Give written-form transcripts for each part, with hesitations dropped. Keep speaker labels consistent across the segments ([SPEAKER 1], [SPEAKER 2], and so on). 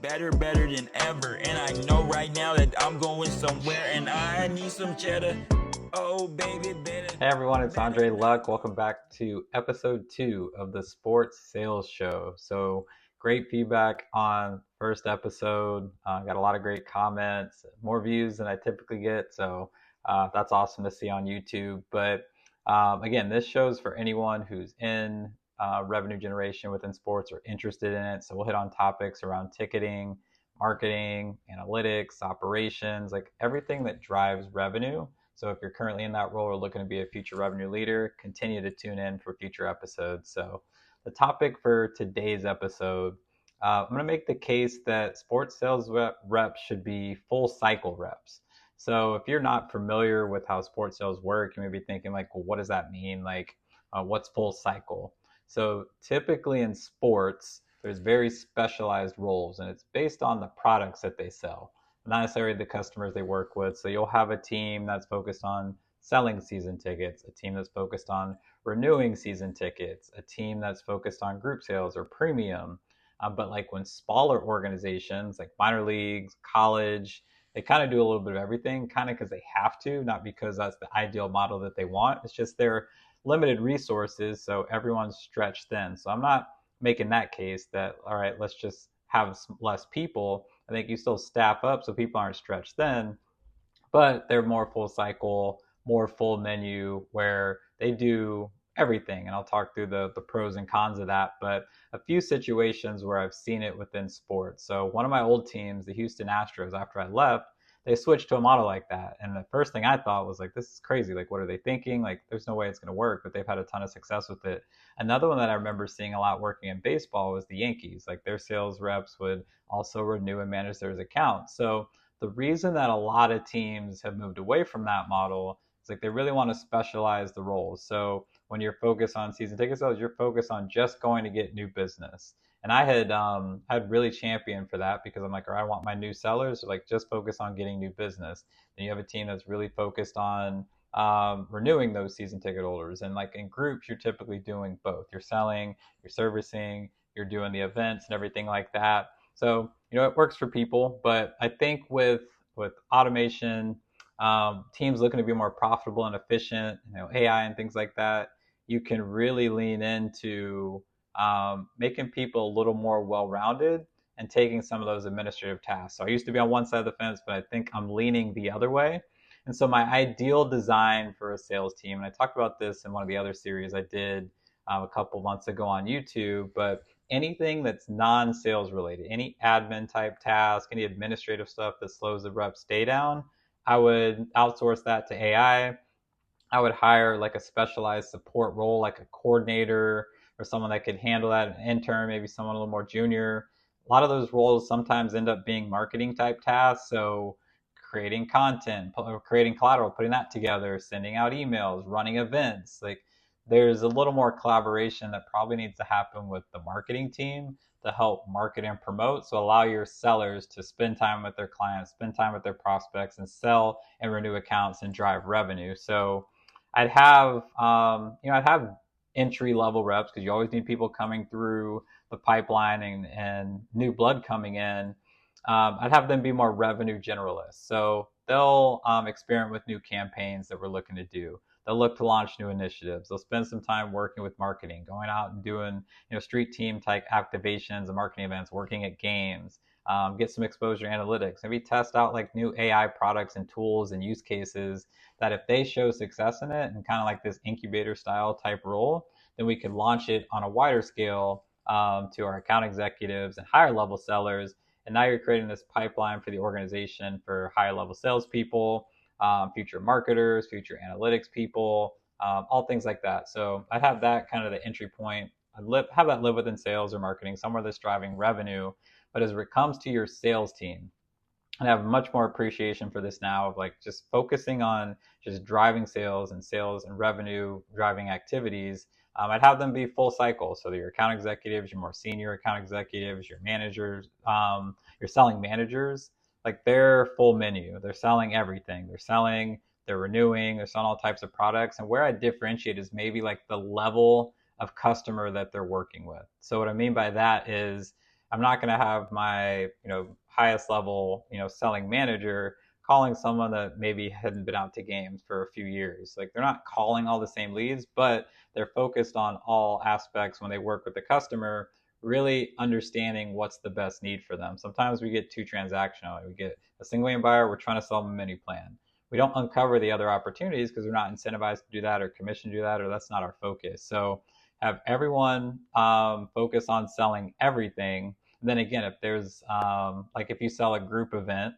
[SPEAKER 1] better than ever. And I know right now that I'm going somewhere and I need some cheddar. Oh, baby, better.
[SPEAKER 2] Hey everyone, it's Andre Luck. Welcome back to episode 2 of the Sports Sales Show. So great feedback on first episode. Got a lot of great comments, more views than I typically get. So that's awesome to see on YouTube. But again, this show's for anyone who's in revenue generation within sports or interested in it. So we'll hit on topics around ticketing, marketing, analytics, operations, like everything that drives revenue. So if you're currently in that role or looking to be a future revenue leader, continue to tune in for future episodes. So the topic for today's episode, I'm going to make the case that sports sales reps should be full cycle reps. So if you're not familiar with how sports sales work, you may be thinking like, well, what does that mean? Like, what's full cycle? So typically in sports, there's very specialized roles, and it's based on the products that they sell, not necessarily the customers they work with. So you'll have a team that's focused on selling season tickets, a team that's focused on renewing season tickets, a team that's focused on group sales or premium. But like when smaller organizations like minor leagues, college, they kind of do a little bit of everything, kind of because they have to, not because that's the ideal model that they want. It's just their limited resources, so everyone's stretched thin. So I'm not making that case that, all right, let's just have less people. I think you still staff up so people aren't stretched thin, but they're more full cycle, more full menu where they do everything. And I'll talk through the pros and cons of that, but a few situations where I've seen it within sports. So one of my old teams, the Houston Astros, after I left, they switched to a model like that. And the first thing I thought was like, this is crazy. Like, what are they thinking? Like, there's no way it's going to work, but they've had a ton of success with it. Another one that I remember seeing a lot working in baseball was the Yankees. Like their sales reps would also renew and manage their accounts. So the reason that a lot of teams have moved away from that model is like they really want to specialize the roles. So when you're focused on season ticket sales, you're focused on just going to get new business. And I'd really championed for that because I'm like, all right, I want my new sellers to like just focus on getting new business. Then you have a team that's really focused on renewing those season ticket holders. And like in groups, you're typically doing both. You're selling, you're servicing, you're doing the events and everything like that. So, it works for people, but I think with automation, teams looking to be more profitable and efficient, AI and things like that, you can really lean into making people a little more well-rounded and taking some of those administrative tasks. So I used to be on one side of the fence, but I think I'm leaning the other way. And so my ideal design for a sales team, and I talked about this in one of the other series I did a couple months ago on YouTube, but anything that's non-sales related, any admin type task, any administrative stuff that slows the rep's day down, I would outsource that to AI. I would hire like a specialized support role, like a coordinator or someone that could handle that, an intern, maybe someone a little more junior. A lot of those roles sometimes end up being marketing type tasks. So creating content, creating collateral, putting that together, sending out emails, running events. Like there's a little more collaboration that probably needs to happen with the marketing team to help market and promote. So allow your sellers to spend time with their clients, spend time with their prospects, and sell and renew accounts and drive revenue. So I'd have entry level reps because you always need people coming through the pipeline and new blood coming in. I'd have them be more revenue generalists. So they'll experiment with new campaigns that we're looking to do. They'll look to launch new initiatives. They'll spend some time working with marketing, going out and doing street team type activations and marketing events, working at games, get some exposure to analytics, maybe test out like new AI products and tools and use cases that if they show success in it and kind of like this incubator style type role, then we could launch it on a wider scale to our account executives and higher level sellers. And now you're creating this pipeline for the organization for higher level salespeople, future marketers, future analytics people, all things like that. So I'd have that kind of the entry point. Have that live within sales or marketing, somewhere that's driving revenue. But as it comes to your sales team, and I have much more appreciation for this now of like just focusing on just driving sales and revenue driving activities. I'd have them be full cycle. So your account executives, your more senior account executives, your managers, your selling managers, like they're full menu. They're selling everything. They're renewing, they're selling all types of products. And where I differentiate is maybe like the level of customer that they're working with. So what I mean by that is I'm not going to have my, highest level, selling manager calling someone that maybe hadn't been out to games for a few years. Like they're not calling all the same leads, but they're focused on all aspects when they work with the customer, really understanding what's the best need for them. Sometimes we get too transactional. We get a single lane buyer, we're trying to sell them a mini plan. We don't uncover the other opportunities because we're not incentivized to do that or commission to do that, or that's not our focus. So have everyone focus on selling everything. And then again, if there's like if you sell a group event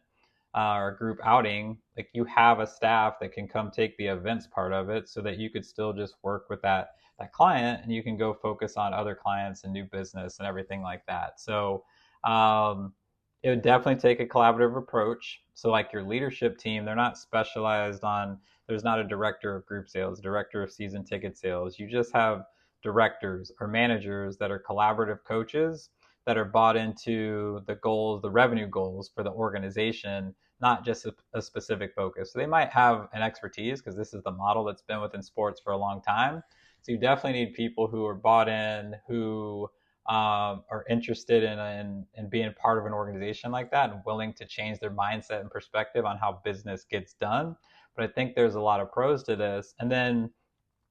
[SPEAKER 2] or a group outing, like you have a staff that can come take the events part of it so that you could still just work with that client and you can go focus on other clients and new business and everything like that. So it would definitely take a collaborative approach. So like your leadership team, they're not specialized on, there's not a director of group sales, director of season ticket sales. You just have directors or managers that are collaborative coaches that are bought into the goals, the revenue goals for the organization, not just a specific focus. So they might have an expertise because this is the model that's been within sports for a long time. So you definitely need people who are bought in, who are interested in being part of an organization like that and willing to change their mindset and perspective on how business gets done. But I think there's a lot of pros to this. And then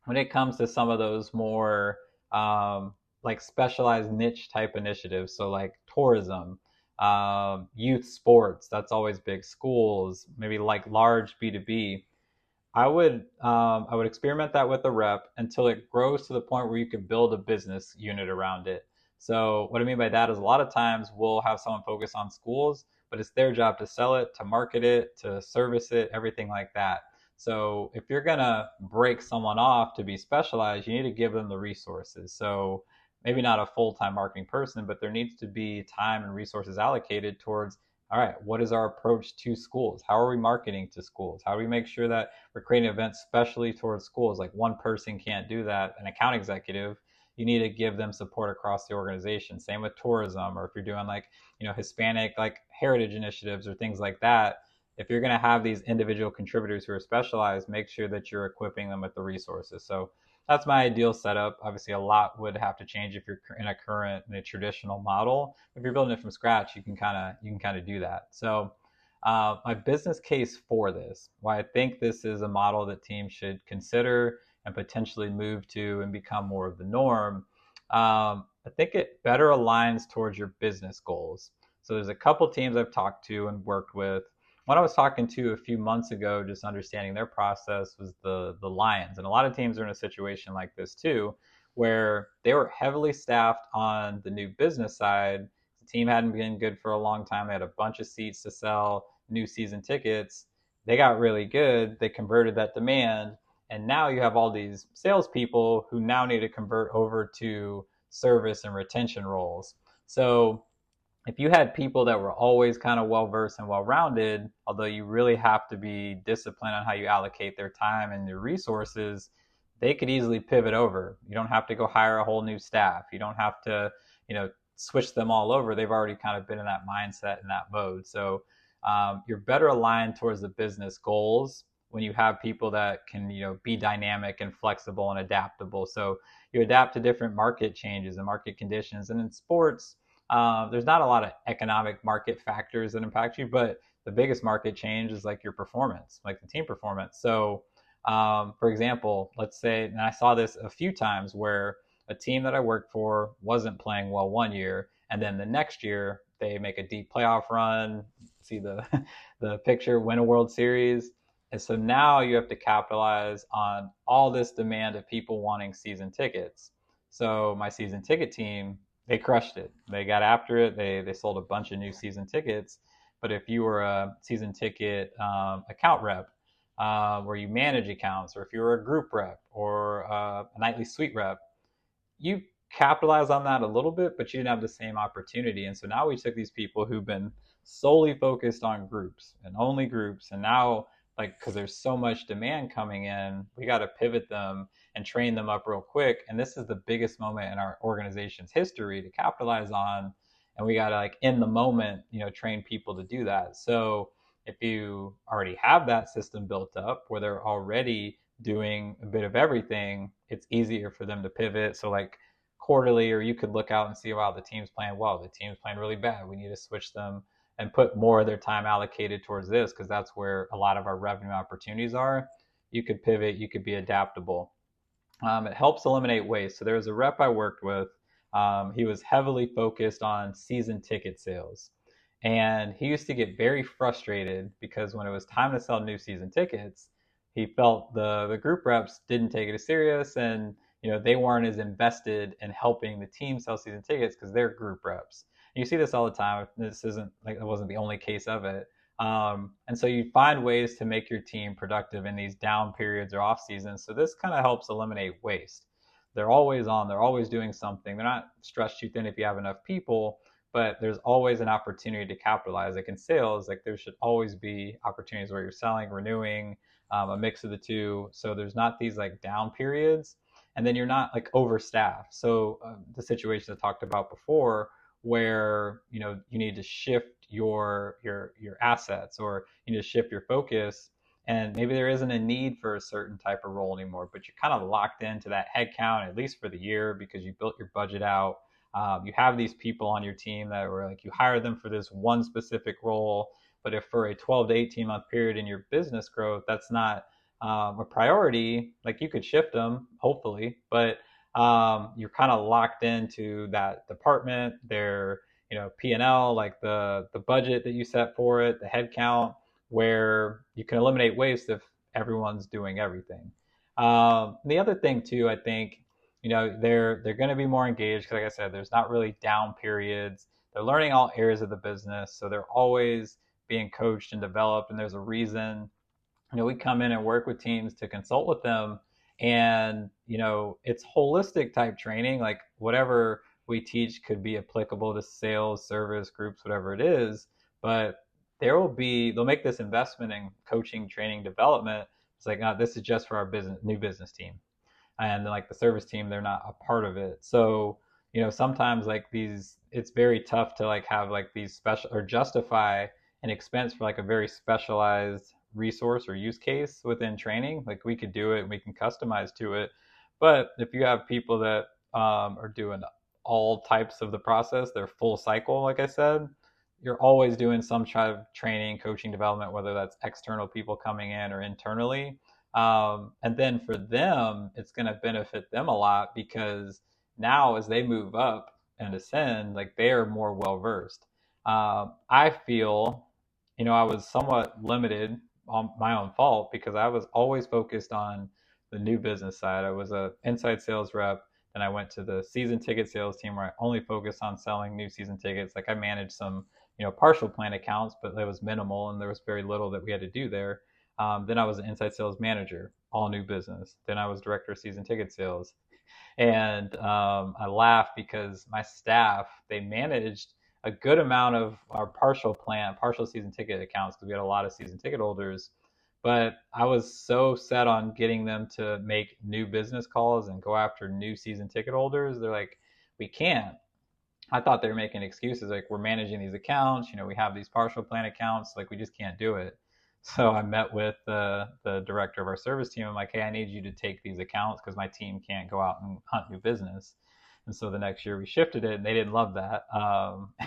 [SPEAKER 2] when it comes to some of those more like specialized niche type initiatives, so like tourism, youth sports, that's always big, schools, maybe like large B2B, I would experiment that with a rep until it grows to the point where you can build a business unit around it. So what I mean by that is a lot of times we'll have someone focus on schools, but it's their job to sell it, to market it, to service it, everything like that. So if you're gonna break someone off to be specialized, you need to give them the resources. So maybe not a full-time marketing person, but there needs to be time and resources allocated towards, all right, what is our approach to schools? How are we marketing to schools? How do we make sure that we're creating events specially towards schools? Like one person can't do that, an account executive. You need to give them support across the organization. Same with tourism, or if you're doing like, Hispanic, like heritage initiatives or things like that. If you're going to have these individual contributors who are specialized, make sure that you're equipping them with the resources. So that's my ideal setup. Obviously, a lot would have to change if you're in a traditional model. If you're building it from scratch, you can kind of do that. So my business case for this, why I think this is a model that teams should consider and potentially move to and become more of the norm. I think it better aligns towards your business goals. So there's a couple teams I've talked to and worked with. One I was talking to a few months ago, just understanding their process, was the Lions. And a lot of teams are in a situation like this too, where they were heavily staffed on the new business side. The team hadn't been good for a long time. They had a bunch of seats to sell, new season tickets. They got really good. They converted that demand. And now you have all these salespeople who now need to convert over to service and retention roles. So if you had people that were always kind of well versed and well rounded, although you really have to be disciplined on how you allocate their time and their resources, they could easily pivot over. You don't have to go hire a whole new staff. You don't have to, switch them all over. They've already kind of been in that mindset and that mode. So you're better aligned towards the business goals when you have people that can, be dynamic and flexible and adaptable. So you adapt to different market changes and market conditions. And in sports, there's not a lot of economic market factors that impact you, but the biggest market change is like your performance, like the team performance. So, for example, let's say, and I saw this a few times where a team that I worked for wasn't playing well one year, and then the next year they make a deep playoff run, see the the picture, win a World Series. And so now you have to capitalize on all this demand of people wanting season tickets. So my season ticket team, they crushed it. They got after it. They sold a bunch of new season tickets. But if you were a season ticket account rep, where you manage accounts, or if you were a group rep or a nightly suite rep, you capitalize on that a little bit, but you didn't have the same opportunity. And so now we took these people who've been solely focused on groups and only groups, and now, like, because there's so much demand coming in, we got to pivot them and train them up real quick. And this is the biggest moment in our organization's history to capitalize on. And we got to, like, in the moment, train people to do that. So if you already have that system built up where they're already doing a bit of everything, it's easier for them to pivot. So like quarterly, or you could look out and see, wow, the team's playing well, the team's playing really bad, we need to switch them and put more of their time allocated towards this because that's where a lot of our revenue opportunities are. You could pivot, you could be adaptable. It helps eliminate waste. So there was a rep I worked with. He was heavily focused on season ticket sales. And he used to get very frustrated because when it was time to sell new season tickets, he felt the group reps didn't take it as serious, and they weren't as invested in helping the team sell season tickets because they're group reps. And you see this all the time. This isn't like it wasn't the only case of it. And so you find ways to make your team productive in these down periods or off seasons. So this kind of helps eliminate waste. They're always on, they're always doing something. They're not stretched too thin if you have enough people, but there's always an opportunity to capitalize. Like in sales, like there should always be opportunities where you're selling, renewing, a mix of the two. So there's not these like down periods, and then you're not like overstaffed. So the situation I talked about before, where you need to shift your assets, or you need to shift your focus, and maybe there isn't a need for a certain type of role anymore, but you're kind of locked into that headcount at least for the year because you built your budget out. You have these people on your team that were like, you hire them for this one specific role, but if for a 12 to 18 month period in your business growth, that's not a priority, like you could shift them, hopefully, but you're kind of locked into that department, their P&L, like the budget that you set for it, the head count, where you can eliminate waste if everyone's doing everything. The other thing too, I think, they're going to be more engaged because, like I said, there's not really down periods. They're learning all areas of the business, so they're always being coached and developed, and there's a reason. We come in and work with teams to consult with them, and it's holistic type training. Like whatever we teach could be applicable to sales, service, groups, whatever it is, but they'll make this investment in coaching, training, development. It's like, no, this is just for our new business team, and like the service team, they're not a part of it. So sometimes like it's very tough to like have like these special, or justify an expense for like a very specialized resource or use case within training. Like we could do it and we can customize to it, but if you have people that are doing all types of the process, they're full cycle, like I said, you're always doing some kind of training, coaching, development, whether that's external people coming in or internally. And then for them, it's going to benefit them a lot because now as they move up and ascend, like they are more well versed. I feel, I was somewhat limited on my own fault because I was always focused on the new business side. I was a inside sales rep. Then I went to the season ticket sales team where I only focused on selling new season tickets. Like I managed some, partial plan accounts, but it was minimal and there was very little that we had to do there. Then I was an inside sales manager, all new business. Then I was director of season ticket sales. And I laugh because my staff, they managed a good amount of our partial season ticket accounts because we had a lot of season ticket holders. But I was so set on getting them to make new business calls and go after new season ticket holders. They're like, we can't. I thought they were making excuses like, we're managing these accounts, we have these partial plan accounts, like we just can't do it. So I met with the director of our service team. I'm like, hey, I need you to take these accounts because my team can't go out and hunt new business. And so the next year we shifted it, and they didn't love that.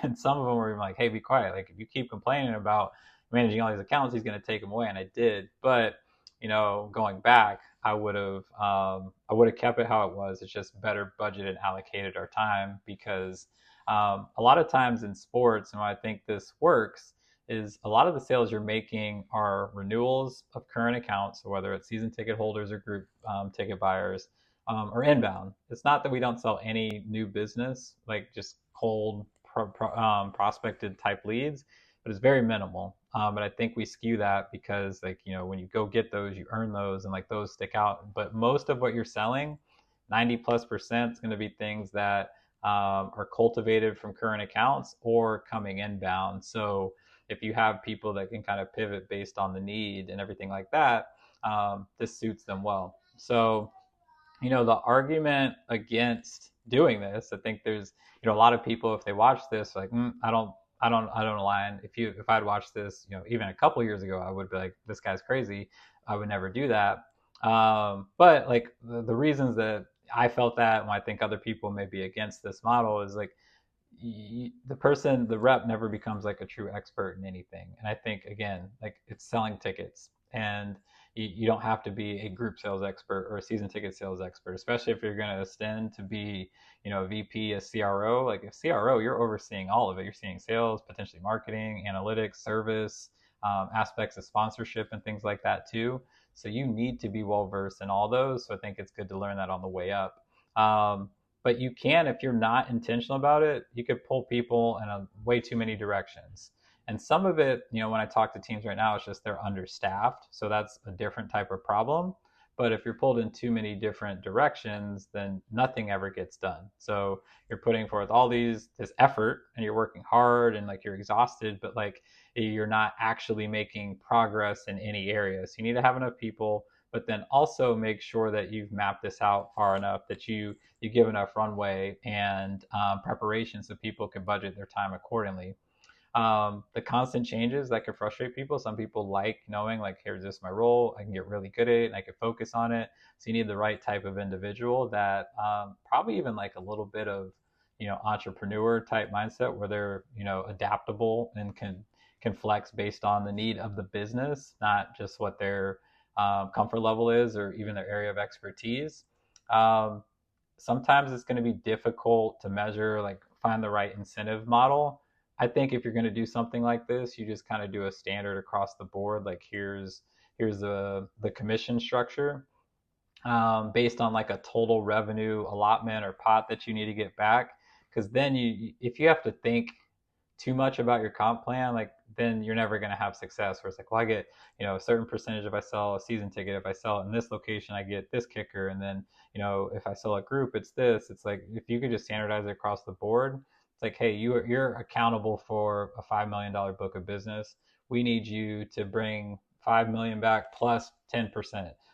[SPEAKER 2] And some of them were like, hey, be quiet. Like if you keep complaining about managing all these accounts, he's going to take them away. And I did. But going back, I would have kept it how it was. It's just better budgeted and allocated our time because a lot of times in sports, and why I think this works, is a lot of the sales you're making are renewals of current accounts, so whether it's season ticket holders or group ticket buyers, or inbound. It's not that we don't sell any new business, like just cold prospected type leads, but it's very minimal. But I think we skew that because like, when you go get those, you earn those and like those stick out. But most of what you're selling, 90+% is going to be things that are cultivated from current accounts or coming inbound. So if you have people that can kind of pivot based on the need and everything like that, this suits them well. So, the argument against doing this, I think there's, a lot of people, if they watch this, like, I don't align. If I'd watched this, even a couple years ago, I would be like, this guy's crazy. I would never do that. But like the reasons that I felt that, and I think other people may be against this model, is like the rep never becomes like a true expert in anything. And I think, again, like it's selling tickets, and you don't have to be a group sales expert or a season ticket sales expert, especially if you're going to ascend to be, a VP, a CRO. Like a CRO, you're overseeing all of it. You're seeing sales, potentially marketing, analytics, service, aspects of sponsorship and things like that too. So you need to be well versed in all those. So I think it's good to learn that on the way up. But you can, if you're not intentional about it, you could pull people in way too many directions. And some of it, when I talk to teams right now, it's just they're understaffed. So that's a different type of problem. But if you're pulled in too many different directions, then nothing ever gets done. So you're putting forth all this effort, and you're working hard, and like you're exhausted, but like you're not actually making progress in any area. So you need to have enough people, but then also make sure that you've mapped this out far enough that you give enough runway and preparation so people can budget their time accordingly. The constant changes that could frustrate people. Some people like knowing, like, here's just my role, I can get really good at it, and I can focus on it. So you need the right type of individual that probably even like a little bit of, entrepreneur type mindset, where they're, adaptable and can flex based on the need of the business, not just what their comfort level is or even their area of expertise. Um, Sometimes it's going to be difficult to measure, like find the right incentive model. I think if you're going to do something like this, you just kind of do a standard across the board. Like here's the commission structure based on like a total revenue allotment or pot that you need to get back. Because then if you have to think too much about your comp plan, like then you're never going to have success. Where it's like, well, I get a certain percentage if I sell a season ticket. If I sell it in this location, I get this kicker, and then if I sell a group, it's this. It's like if you could just standardize it across the board. It's like, hey, you're accountable for a $5 million book of business. We need you to bring 5 million back plus 10%.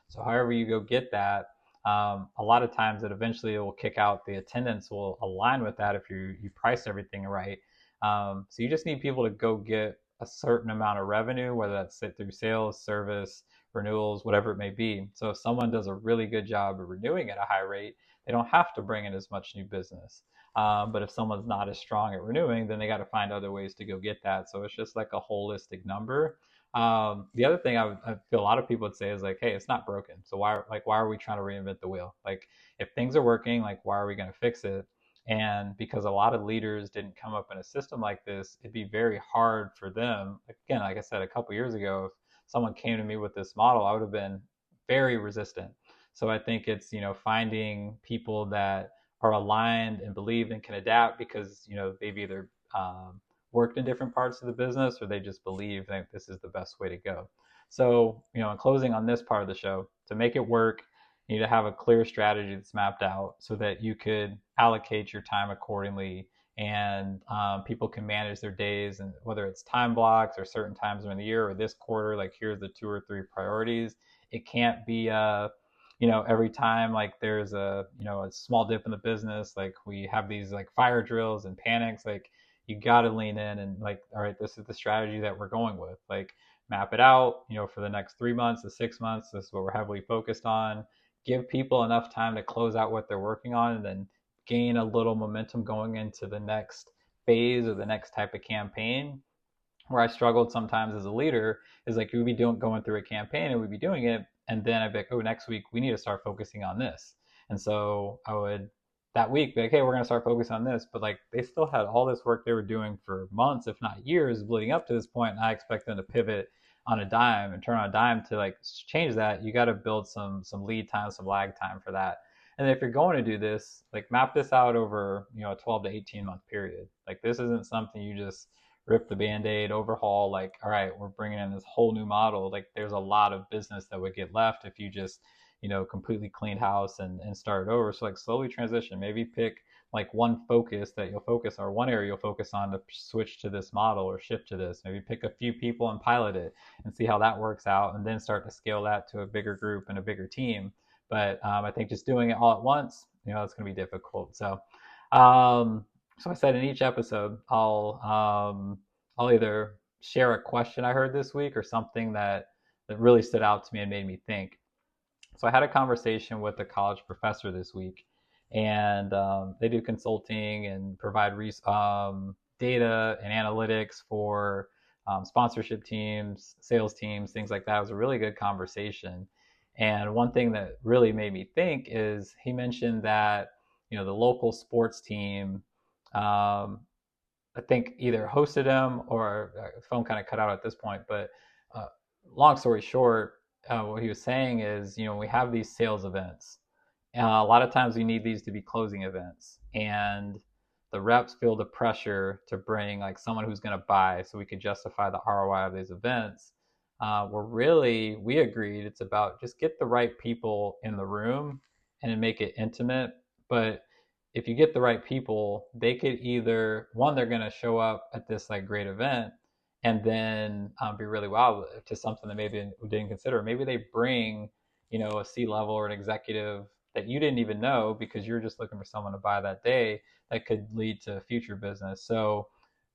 [SPEAKER 2] So however you go get that, a lot of times it eventually will kick out. The attendance will align with that if you price everything right. So you just need people to go get a certain amount of revenue, whether that's through sales, service, renewals, whatever it may be. So if someone does a really good job of renewing at a high rate, they don't have to bring in as much new business. But if someone's not as strong at renewing, then they got to find other ways to go get that. So it's just like a holistic number. The other thing I feel a lot of people would say is like, hey, it's not broken. So why are we trying to reinvent the wheel? Like if things are working, like why are we going to fix it? And because a lot of leaders didn't come up in a system like this, it'd be very hard for them. Again, like I said, a couple years ago, if someone came to me with this model, I would have been very resistant. So I think it's, finding people that are aligned and believe and can adapt because, they've either worked in different parts of the business or they just believe that this is the best way to go. So, in closing on this part of the show, to make it work, you need to have a clear strategy that's mapped out so that you could allocate your time accordingly, and people can manage their days, and whether it's time blocks or certain times during the year or this quarter, like here's the 2 or 3 priorities. It can't be every time like there's a small dip in the business, like we have these like fire drills and panics. Like you got to lean in and like, all right, this is the strategy that we're going with. Like map it out, for the next 3 months to 6 months. This is what we're heavily focused on. Give people enough time to close out what they're working on, and then gain a little momentum going into the next phase or the next type of campaign. Where I struggled sometimes as a leader is like we'd be going through a campaign and we'd be doing it, and then I'd be like, oh, next week we need to start focusing on this. And so I would that week be like, hey, we're going to start focusing on this. But like they still had all this work they were doing for months, if not years, leading up to this point, and I expect them to pivot on a dime and turn on a dime to like change that. You got to build some lead time, some lag time for that. And if you're going to do this, like map this out over a 12 to 18 month period. Like this isn't something you just rip the band-aid, overhaul, like, all right, we're bringing in this whole new model. Like there's a lot of business that would get left if you just completely clean house and start over. So like slowly transition. Maybe pick like one focus that you'll focus, or one area you'll focus on, to switch to this model or shift to this. Maybe pick a few people and pilot it and see how that works out, and then start to scale that to a bigger group and a bigger team. But I think just doing it all at once, it's going to be difficult. So I said in each episode, I'll either share a question I heard this week or something that really stood out to me and made me think. So I had a conversation with a college professor this week, and they do consulting and provide data and analytics for sponsorship teams, sales teams, things like that. It was a really good conversation. And one thing that really made me think is he mentioned that, the local sports team, I think either hosted him or the phone kind of cut out at this point. But uh, long story short, what he was saying is, we have these sales events. A lot of times we need these to be closing events, and the reps feel the pressure to bring like someone who's going to buy, so we could justify the ROI of these events. We agreed it's about just get the right people in the room and make it intimate. But if you get the right people, they could either one, they're going to show up at this like great event and then be really wild to something that maybe we didn't consider. Maybe they bring, a C-level or an executive that you didn't even know because you're just looking for someone to buy that day that could lead to future business. So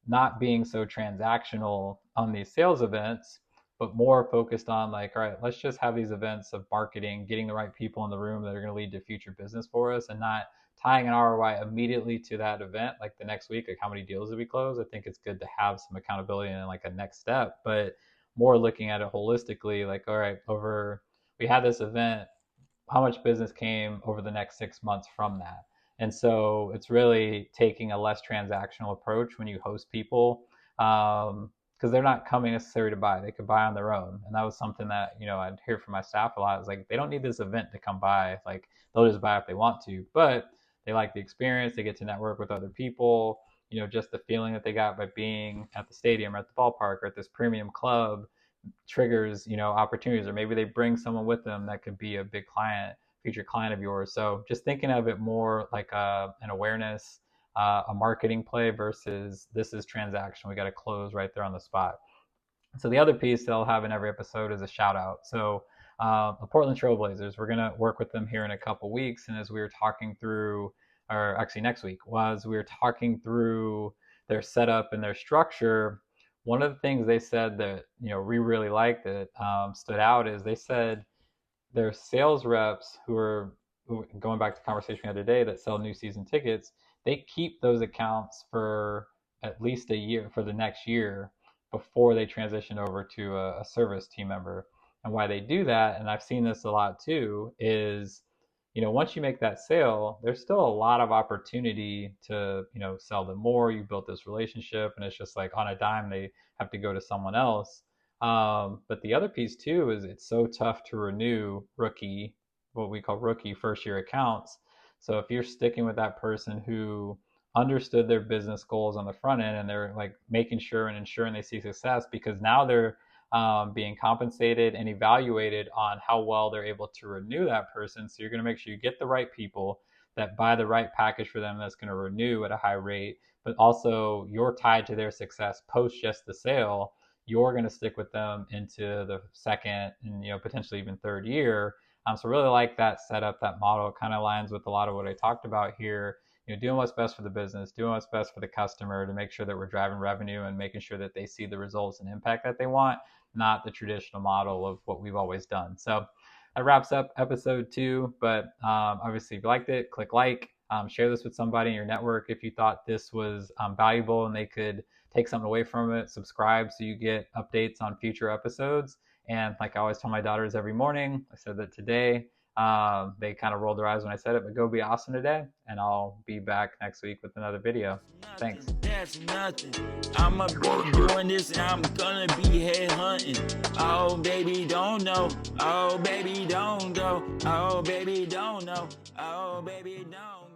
[SPEAKER 2] not being so transactional on these sales events, but more focused on like, all right, let's just have these events of marketing, getting the right people in the room that are going to lead to future business for us, and not tying an ROI immediately to that event, like the next week, like how many deals did we close? I think it's good to have some accountability and like a next step, but more looking at it holistically, like, all right, we had this event, how much business came over the next 6 months from that? And so it's really taking a less transactional approach when you host people, because they're not coming necessarily to buy. They could buy on their own. And that was something that, I'd hear from my staff a lot. It's like, they don't need this event to come by. Like, they'll just buy if they want to, but they like the experience. They get to network with other people, just the feeling that they got by being at the stadium or at the ballpark or at this premium club triggers, opportunities. Or maybe they bring someone with them that could be a big future client of yours. So just thinking of it more like an awareness, a marketing play versus this is transaction. We got to close right there on the spot. So the other piece that I'll have in every episode is a shout out. So the Portland Trailblazers, we're going to work with them here in a couple weeks. And as we were talking through, or actually next week, we were talking through their setup and their structure. One of the things they said that, we really liked that stood out is they said their sales reps who are going back to the conversation we had today that sell new season tickets, they keep those accounts for at least a year, for the next year, before they transition over to a service team member. And why they do that, and I've seen this a lot too, is, once you make that sale, there's still a lot of opportunity to, sell them more. You built this relationship, and it's just like on a dime, they have to go to someone else. But the other piece too is it's so tough to renew what we call rookie first year accounts. So if you're sticking with that person who understood their business goals on the front end, and they're like making sure and ensuring they see success, because now they're being compensated and evaluated on how well they're able to renew that person. So you're going to make sure you get the right people that buy the right package for them that's going to renew at a high rate, but also you're tied to their success post just the sale. You're going to stick with them into the second and potentially even third year. So really like that setup, that model. It kind of aligns with a lot of what I talked about here. Doing what's best for the business, doing what's best for the customer to make sure that we're driving revenue and making sure that they see the results and impact that they want, not the traditional model of what we've always done. So that wraps up episode 2. But obviously, if you liked it, click like, share this with somebody in your network if you thought this was valuable and they could take something away from it. Subscribe so you get updates on future episodes. And like I always tell my daughters every morning, I said that today. They kind of rolled their eyes when I said it, but go be awesome today, and I'll be back next week with another video. Thanks.
[SPEAKER 1] That's nothing. I'm a be doing this and I'm gonna be head hunting. Oh baby, don't know. Oh baby, don't go. Oh baby, don't know. Oh baby, don't go.